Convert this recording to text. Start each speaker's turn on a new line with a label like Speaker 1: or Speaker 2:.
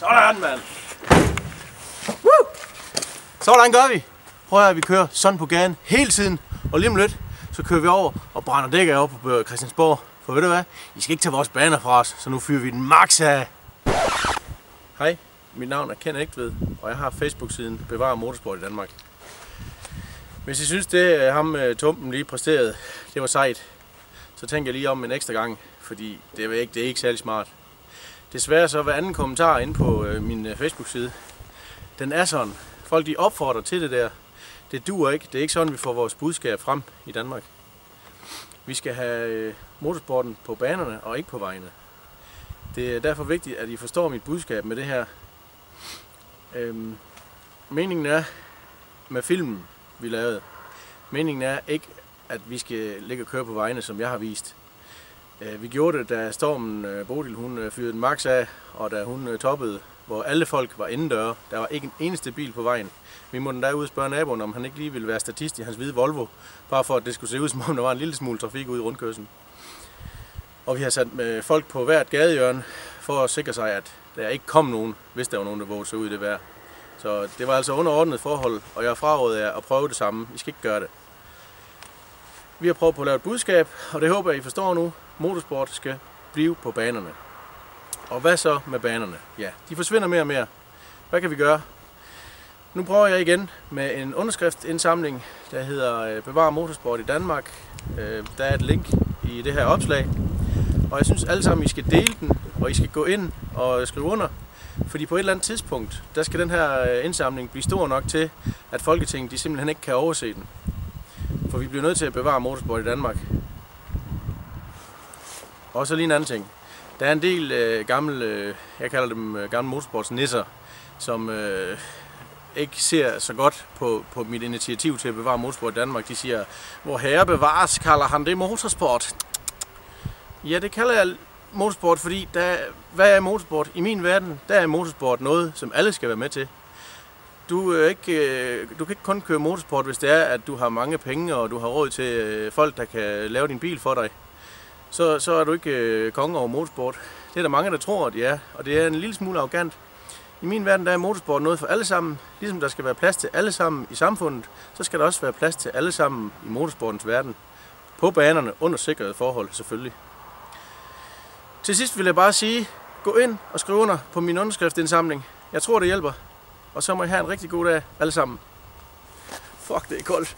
Speaker 1: Sådan, mand. Woo! Sådan gør vi. Prøv at vi kører sådan på gaden hele tiden. Og lige om lidt, så kører vi over og brænder dækker op på Christiansborg. For ved du hvad? I skal ikke tage vores baner fra os, så nu fyrer vi den max af. Hej, mit navn er Ken Egtved, og jeg har Facebook-siden Bevar Motorsport i Danmark. Hvis I synes, det ham Tumpen lige præsterede, det var sejt, så tænker jeg lige om en ekstra gang, fordi det er ikke særlig smart. Desværre så hver anden kommentar inde på min Facebook-side, den er sådan. Folk de opfordrer til det der. Det duer ikke. Det er ikke sådan, vi får vores budskab frem i Danmark. Vi skal have motorsporten på banerne og ikke på vejene. Det er derfor vigtigt, at I forstår mit budskab med det her. Meningen er med filmen, vi lavede. Meningen er ikke, at vi skal ligge og køre på vejene, som jeg har vist. Vi gjorde det, da Stormen Bodil hun fyrede den max af, og da hun toppede, hvor alle folk var indendøre. Der var ikke en eneste bil på vejen. Vi måtte derude spørge naboen, om han ikke lige ville være statist i hans hvide Volvo, bare for at det skulle se ud, som om der var en lille smule trafik ude i rundkørslen. Og vi har sat folk på hvert gadehjørne for at sikre sig, at der ikke kom nogen, hvis der var nogen, der vågede sig ud i det vejr. Så det var altså underordnet forhold, og jeg fraråder jer at prøve det samme. I skal ikke gøre det. Vi har prøvet på at lave et budskab, og det håber jeg, I forstår nu. Motorsport skal blive på banerne. Og hvad så med banerne? Ja, de forsvinder mere og mere. Hvad kan vi gøre? Nu prøver jeg igen med en underskriftsindsamling, der hedder Bevar Motorsport i Danmark. Der er et link i det her opslag. Og jeg synes alle sammen, I skal dele den, og I skal gå ind og skrive under. Fordi på et eller andet tidspunkt, der skal den her indsamling blive stor nok til, at Folketinget de simpelthen ikke kan overse den. For vi bliver nødt til at bevare motorsport i Danmark. Og så lige en anden ting. Der er en del gamle, jeg kalder dem gamle motorsportsnisser, som ikke ser så godt på mit initiativ til at bevare motorsport i Danmark. De siger, hvor herre bevares, kalder han det motorsport. Ja, det kalder jeg motorsport, fordi hvad er motorsport? I min verden, der er motorsport noget, som alle skal være med til. Du kan ikke kun køre motorsport, hvis det er, at du har mange penge, og du har råd til folk, der kan lave din bil for dig. Så er du ikke konge over motorsport. Det er der mange, der tror, at de er, og det er en lille smule arrogant. I min verden der er motorsport noget for alle sammen. Ligesom der skal være plads til alle sammen i samfundet, så skal der også være plads til alle sammen i motorsportens verden. På banerne, under sikrede forhold selvfølgelig. Til sidst vil jeg bare sige, gå ind og skriv under på min underskriftsindsamling. Jeg tror, det hjælper. Og så må I have en rigtig god dag alle sammen. Fuck, det er koldt.